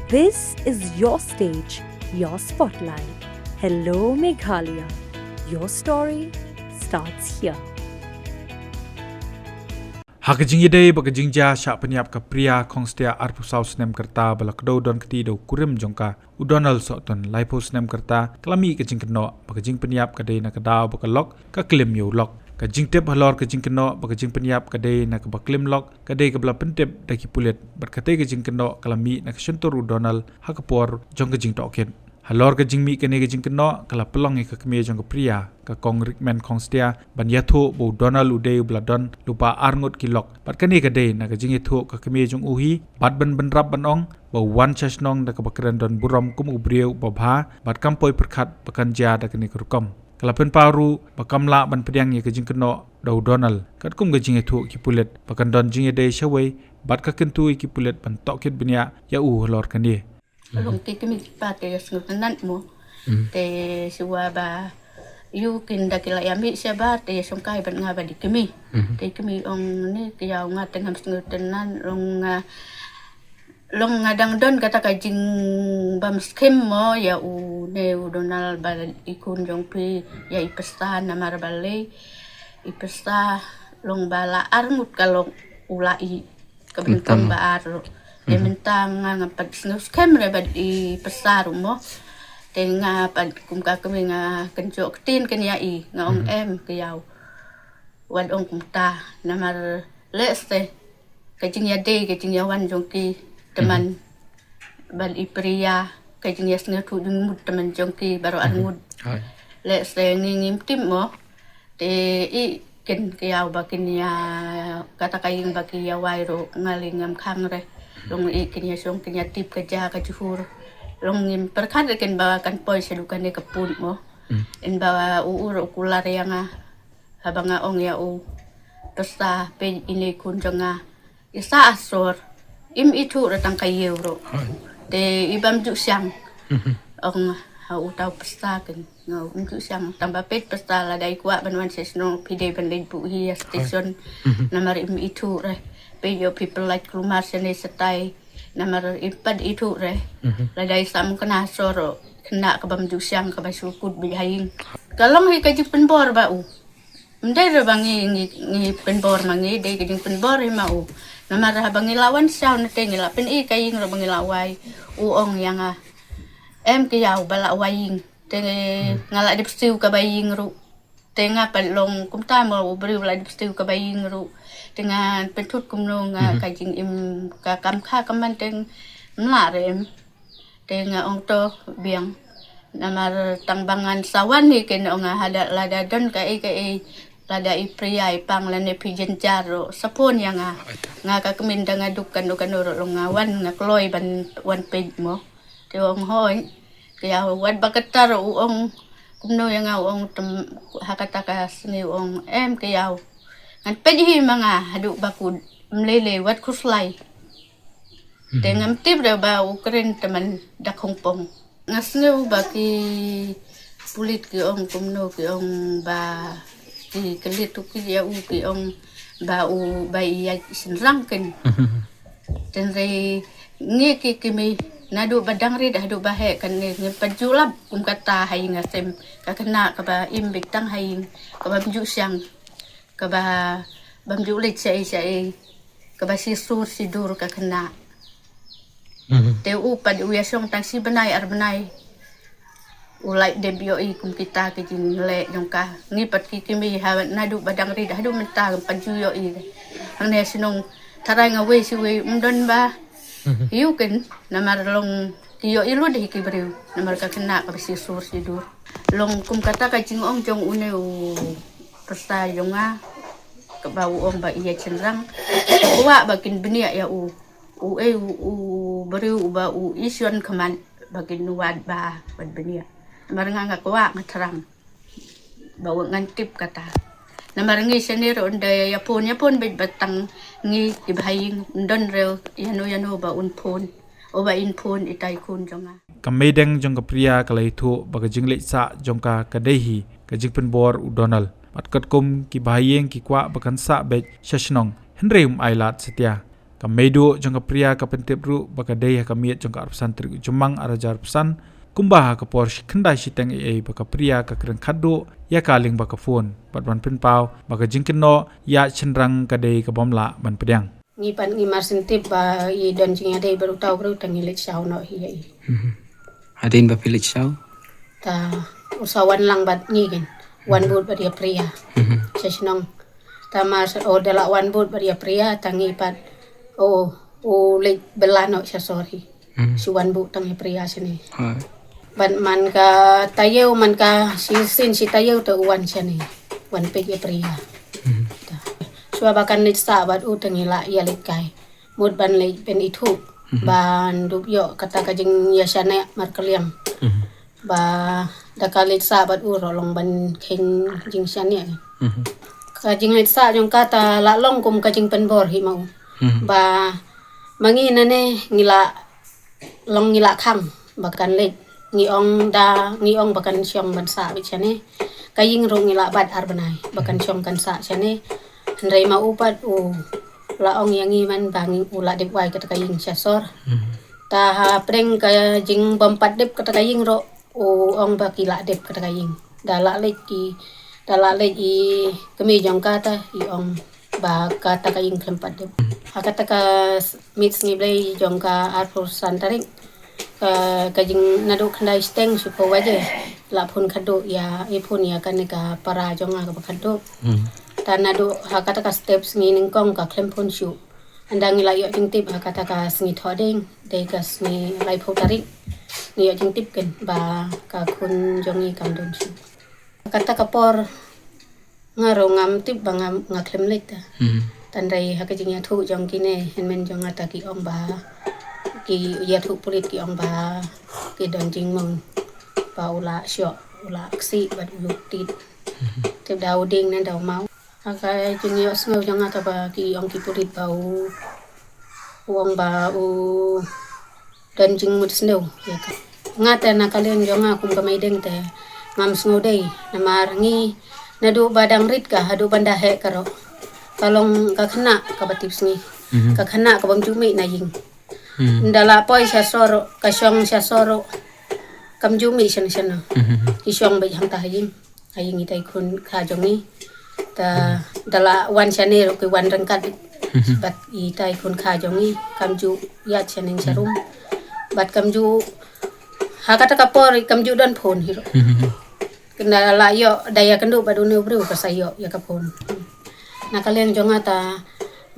This is your stage, your spotlight. Hello, Meghalaya. Your story starts here. Hakajing yedei bakajing ja syak penyap ka pria kongstia arpu saus nem kerta balak do don keti do kurim jongka udonal soton laipos nem kerta klami kajing keno bakajing penyap kadei na kadau bakalok ka klim yo lok kajing tep halor kajing keno bakajing penyap kadei na ka baklim lok kadei ka bla pentep daki pulet berkate kajing keno klami na kasuntur udonal hakapor jong kajing toket halor kajing mi kene kajing keno kala pelong ka kemie jong ka pria ka kong rikmen kongstia ban yatho bo donal udei bladon lupa arngot kilok pat kane kadei na kajing yatho ka kemie jong uhi bat ban rap ban ong bo wan chasnong da ka bakran don buram kum ubrieu babha bat kampoi perkhat bakanja da kane kurkom kala pen paru bakamla ban pediang ye kajing keno do donal kat kum kajing yatho ki pulet bakan don jing yedei shawai bat ka kentu ki pulet ban tokit binia ya halor kane Long ti kami pate snutan mo. Te suwa ba yu kin dakila yami siya ba te sungkai ban nga ba di kami. Te kami ong ni kaya nga tengam snutan long ngadang don kata kajing bam skim mo ya u ne udonal ba ikun jong pi ya ipesta namar bale ipesta long bala armut kalong ulai kabentang ba aro mentang nga pag snus camera ba i pasar mo te nga pag kum ka kami nga kanjok tin kanya i nga ong em kayaw wan ong kumta namar leste kajing ya day kajing ya wan jong ki teman bal i priya kajing ya snga tu jung mud teman jong ki baro an mud leste ngim tim mo te i ken kayaw bakin ya kata kaying baki ya wairo ngalingam khang re long ikin ya song kanya tip kerja ka juhur long ngim perkhat ken bawa kan poi sedukan ni kepun mo en bawa uur ukular yang habang ong ya u pesta pe ini kun jonga isa asor im itu ratang kay euro de ibam ju siang ong hau tau pesta ken ngau ju siang tambah pet pesta la dai kwa banwan sesno pide ban lei bu hi station namar im itu re Peyo people like rumah seni setai namar ipad itu re ladai sam kena soro kena ke bamju siang ke basukut bihaing kalong hi kaji penbor ba u mdai re bangi ngi penbor mangi dei kajing penbor hi mau namar ha bangi lawan sao na te ngila pen i kaing ro bangi lawai u ong yang em ke yau bala waing te ngala dip stiu ka baying ru tenga palong kumta mo ubri wala dip stiu ka baying ru dengan pentut kumno nga kajing im ka kam kha kamanteng mlarem tenga ong to biang namar tangbangan sawan ni ken ong hada lada don ka e lada i pria i pang lane pijen jaro sapon yang nga ka keminda nga dukan ro ngawan nga kloy ban wan page mo te ong hoy kaya wad bakatar ong kumno yang ong hakata ka sni ong em kaya an pedi mga hadu bakud mlele wat kuslay tengam tip da ba ukren teman dak hongpong ngasneu baki pulit ki ong kumno ki ong ba ki kelit tu ki ya u ki ong ba u ba iya sinrangken tenre nge ki kimi nadu badang ri dah du bahe kan nge pajulab kum kata hai ngasem ka kena ka ba imbik tang hai ka ba ju siang ka ba bamju lit sai ka ba si sur si dur ka kena te u pad u yasong tang si benai ar benai ulai debio i kum kita ke jin le jong ka ngi pat ki kimi ha nadu badang ri dah du menta paju yo i ang ne sinong tarai nga we si we mdon ba yukin namar long kiyo ilu deh ki beriu namar ka kena ka si sur si dur long kum kata ka jing ong jong une u pesta jonga ka bau ong ba iya cenrang wa bakin benia ya u beriu ba u ision kaman bakin nuad ba bad benia namar nga kwa ngatrang bau ngantip kata namar ngi senero nda yapon bet batang ngi ibahing ndon reo yano ba unpon o ba inpon itai kun jonga kamedeng jong ka pria kalai thu bagajing le sa jong ka kadehi kajing penbor udonal patkat kum ki bahayeng ki kwa bakan sa bet shashnong henreum ailat setia ka medo jong ka pria ka pentep ru baka dei ka miet jong ka arpsan tri jumang arajar pesan kumbah ka por kendai siteng baka pria ka kreng khado ya kaling baka phone patwan pin pau baka jingken no ya chenrang ka dei ka bomla ban pedang ngi pan ngi marsintip ba I don jing ade baru tahu baru tangi lek sau no hi Adin ba pilit siya? ta usawan lang bat ngi gen wan but ba dia pria sesnong ta mas o dala wan but ba dia pria tangi pat o lek belano sa sorry si wan but tangi pria sini ban man ka tayo man ka sin si tayo to wan sini wan pe dia pria Sua bakan lit sa bat utang ila ya lit kai. Mud ban lit pen itu. Ban dup yo kata kajing ya syane markeliam. Ba dakalit sa bat long ban king jing syane. Kajing lit sa jong kata la long kum kajing penbor hi mau. Ba mangi nane ngila long ngila khang bakan lit ngiong bakan syong ban sa bit syane. Kajing rong ngila bat arbanai bakan syong kan sa syane. Andai mau upat laong yang iman banging ula dip wai kata kaying syasor. Ta preng kaya jing bompat dip kata kaying ro ong bakila dip kata kaying. Dala leki kemi jong kata I ong ba kata kaying klempat dip. Kata ka mix ni blay jong ka arpur santaring ka jing nadu kandai steng supo waje lapun kado ya ipun ya kan ka para jong ka kado. Tanado hakata ka steps ngining kong ka klempon shu andang ilayo jing tip hakata ka sngi thoding de ka sngi lai photari ni yo jing tip ken ba ka kun jongi kam don shu hakata ka por ngaro ngam tip ba ngam ngaklem lek ta tandai hakajing ya thu jong kine henmen jong ata ki ong ba ki ya thu pulit ki ong ba ki don jing mong ba ula syo ula aksi ba uluk tit tip daw ding nan daw mau Akai jeng yo sngau jang ata ba ki ong ki pulit bau uang ba dan jing mut snow ya ka ngata na kalen jong aku ka mai deng te ngam sngau dei na marngi na do badang rit ka hadu banda he karo kalong ka khana ka batip sngi ka khana ka bang jumi na ying ndala poi sa soro ka syong sa soro kam jumi shan shan ki syong ba hang ta ying aying itai kun ka jongi ta dala wan chanero ke wan rangkat bat itai kun kha jongi kamju ya chaning charum bat kamju hakata kapor kamju dan phone hiro kena la yo daya kendu badune bru ka sayo ya kapon nakalen jonga ta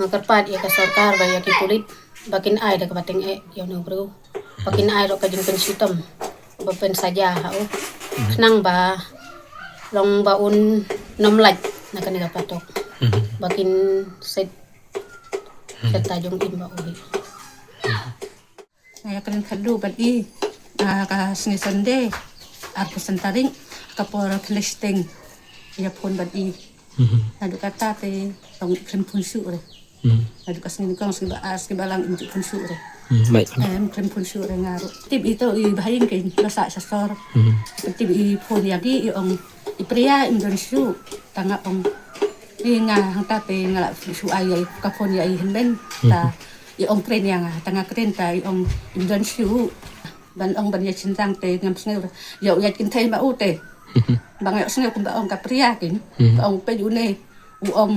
ngakarpat ya ka sarkar ba ya ki pulit bakin ai da ka bateng yo no bru bakin ai ro ka jing pen sitom ba pen saja hau nang ba long baun nomlaj nakan ni patok bakin set tajong imba uhi saya kan kadu badi ka sni sande aku santaring kapor klesteng ya pon badi adu kata te tong klem pun su re adu kasni kong ski ba as ki balang inju pun su re Baik. klem pun su re ngaru tip itu I bahing ke lasa sasor tip I pon yagi I ong Ipria Indonesia tanga ong nga hang tape ngala su ayai kapon ya henben ta I ong kren yang tanga kren ta I ong Indonesia ban ong ban ya cintang te ngam sneu yo ya kin thai ma u te bang yo sneu kum ba ong kapria kin ong pe une u ong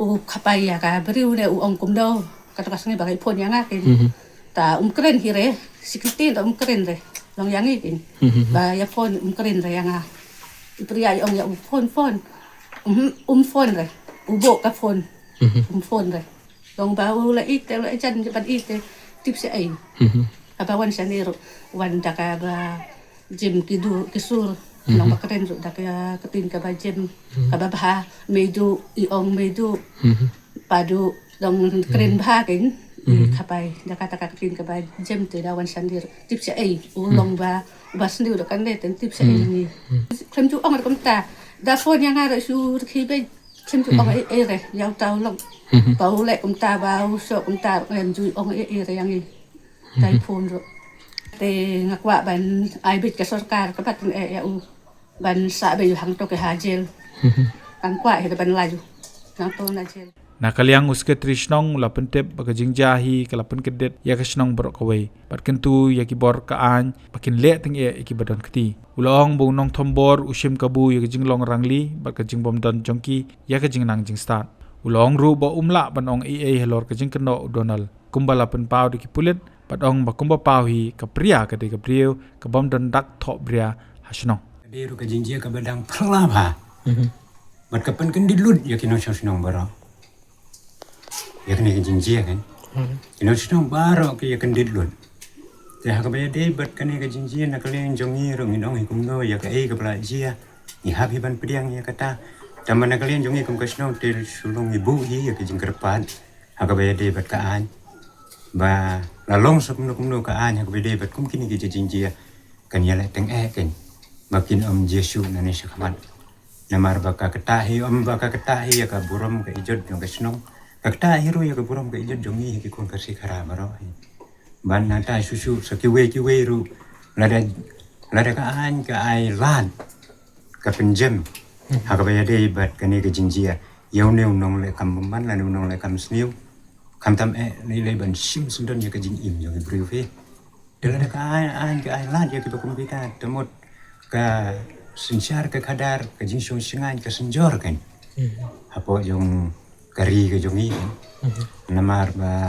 u kapai ya ka beriu ne u ong kum do kata kasne ba pon yang kin ta kren hire sikiti ta kren re long yang kin ba ya pon kren re yang Pria ong ya phone phone re ubo ka phone phone re dong bau la ite la jan ban ite tips ai apa wan sanero wan daka ba jim kidu kisur nong bakren ru daka ketin ka ba jim ka ba ba medu I ong medu padu dong kren ba kin kapai daka taka ketin ka ba jim te da wan sanero tips ai ulong ba bas ni udah kan deh tips ini klem ju ong kom ta da phone yang ada su khi be klem ju ong re yau tau long bau le kom ta bau so kom ta klem ju ong re yang ini tai phone ro te ngakwa ban ai bit ka sarkar ka pat ya u ban sa be hang to ke hajel kan kwa he ban laju nang to na jel Na kaliang uske trishnong la pentep baka jingjahi kala penkedet ya kashnong borok kawai. Bat kentu ya kibor kaan bakin le ting e ikibadon keti. Ulong bung nong tombor ushim kabu ya jinglong rangli baka jingbom don jongki ya jingnang jing start. Ulong ru ba umla banong helor kajing keno Donald. Kumbala pen pau di kipulit batong bakumba pau hi kapria kade kabriu kabom don dak thok bria hashnong. Dia ru kajinjia ka badang pelaba. Bat kapan kan dilut ya kino sinong baro. Ya kena kajinjia kan. Kino sinong baro ke ya kan dilut. Teh ka baya dei bat kan ka jinjia na kalian jongi ru nginong hikum no ya ka ka pelajia. Ni habi ban pediang ya kata. Taman na kalian jongi kum kasnong tel sulung ibu hi ya ka jingkerpan. Ha ka baya dei bat kaan. Ba lalong sa kumno kaan ha ka baya dei bat kum kini ka jinjia. Kan ya le teng kan. Makin Yesu nani sakaman. Namar baka ketahi baka ketahi ya ka buram ka ijod yung kasnong. Ka ketahi ru ya ka buram ka ijod jongi ki kun kasi kara maro. Ban nata susu sa kiwe ru lada ka ay lan ka penjem. Ha ka baya dei bat kani ka jinjia. Yaw new nong le kam ban la nong le kam sniu. Kam tam le ban sim sundan ya ka jing im yung brief. Lada ka ay lan ya ki bakum kita temot ka sensyar ka kadar ka jingsong singan ka senjor kan apo yung kari ka jongi kan namar ba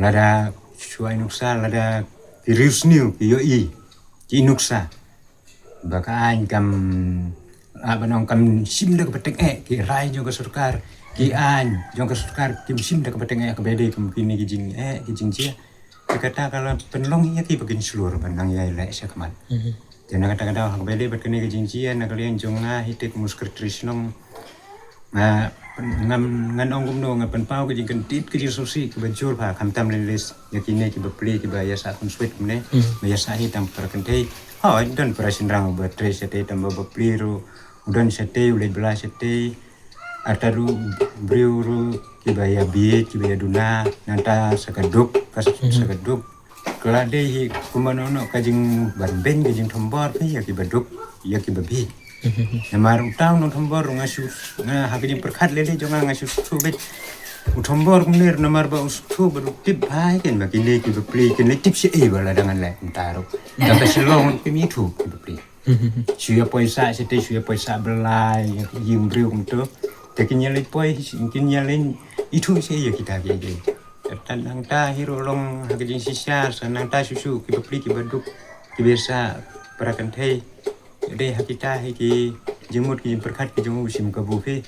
lada suai nuksa lada kirius niu yo i ki nuksa bakaan kam abanong kam sim da kapatek ki rai jong ka surkar ki an jong ka surkar kim sim da kapatek ka bede kam kini ki jing ki jingsia kata kalau penlong ya ki bagin seluruh banang ya le sakaman Jangan kata-kata hak beli berkini ke jinjian nak kalian jonga hitek musker trisnong ngan ongum no ngapen pau ke jingkan tit ke jisusi ke bajur pa kamtam lelis yakine ke bepli ke baya sa kun sweet mene baya sa hitam perkentei dan perasin rang betre sete tambah bepli ru udan sete ulai bela sete ataru briuru ke baya biet ke baya duna nanta sakaduk sakaduk Kelade hi kumanono kajing banben kajing tombor pe ya ki baduk ya ki babi. Namar utang no tombor ngasu hakajing perkat lele jonga ngasu subet. Utombor kumner namar ba ustu baru tip hai ken bakile ki bapli ken tip se bala dengan le entaro. Da selong ki mitu ki bapli. Suya poisa sete suya poisa belai yim briu kumto. Tekinya le poi kinnya len itu se ya kita ge. Tandang ta hiro long hakajing sisya sanang ta susu ki bapli ki baduk ki biasa perakan thei de hakita ki jemut ki perkat ki jemu sim ka bufi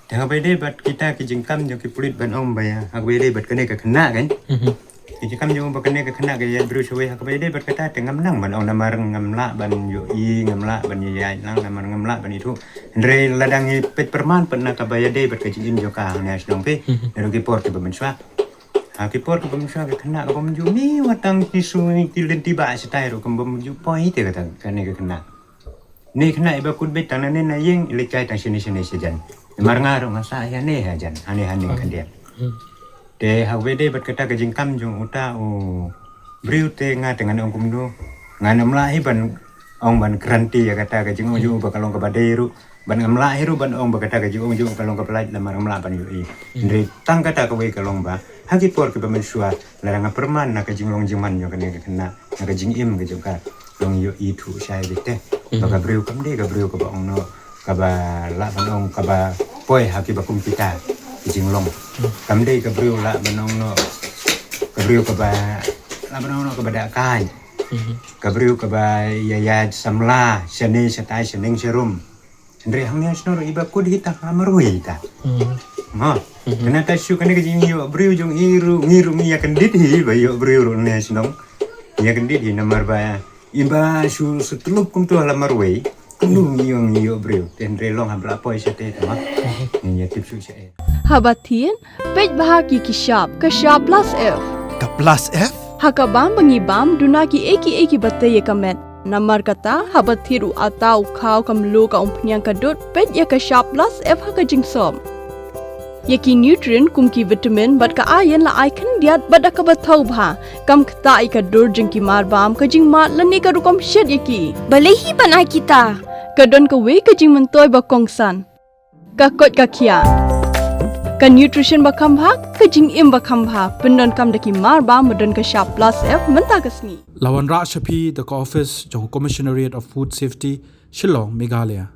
tang bede bat kita ki jingkam jo ki pulit ban om baya hak bede bat kene ka kena kan ki jingkam jo ba kene ka kena ga ya bru suwe hak bede bat kata tengam nang ban on namar ngamla ban yo i ngamla ban ya nang namar ngamla ban itu ndre ladangi pet perman pernah ka baya de bat ka jingin jo ka nes dong pe ero ki por ki bamenswa Akipor ke bangsa ke kena ke bamju mi watang tisu ni tilen tiba setai ro ke bamju poi te kata kene ke kena ni kena iba kut bet tanane na yeng ilekai tang sini sejan mar ngaro ngasa ya ne hajan hane kan dia te hawede bat kata ke jingkam jong uta o briu te nga dengan ong kumdo nganam lahi ban ong ban kranti ya kata ke jing oju bakalong ke baderu ban ngamla hiru ban ong bakata ke jing oju kalong ke pelaj lamar ngamla ban yo i ndre tang kata ke we kalong ba hagi por ke pemensua larang perman nak jing long jingman yo kena nak jing im ke juga long yo itu saya bete baka breu kam de ga breu ka ba no ka ba la banong ka ba poi hagi bakum kita jing long kam de ka breu la banong no ka breu ka ba la banong no ka ba da kai ka breu ka ba ya samla sene setai seneng serum Andre hangnya snor iba kud kita kamarui ta kena tasu kena kajing yo briu jong ngiru ya kendit hi ba yo briu ne snong ya kendit hi namar ba iba su setelup kum tu halamar wei kum yo briu tendre long habla poi sete ta ya tip su se Habatin pej bahagi ki shop ka shop plus f Ka plus F? hakabam bangibam dunaki eki batte ye kamet Namar kata habat thiru atau kau kamlu ka umpnyang kadut pet ya ka shop plus f haka jingsom. Yaki nutrient kumki vitamin bat ka ayen la aikan diat bat ka bathau bha kam kta ai ka dur jingki mar bam ka jing mat lani ka rukom shed yaki. Balehi banai kita. Ka don ka we ka jing mentoy ba kongsan. Ka kot ka kia. Ka nutrition bakam bha ka jing im bakam bha pendon kam daki mar ba modon ka sharp plus F menta kasni. Lawan Ra Shapi the office jong Commissionariat of Food Safety Shillong Meghalaya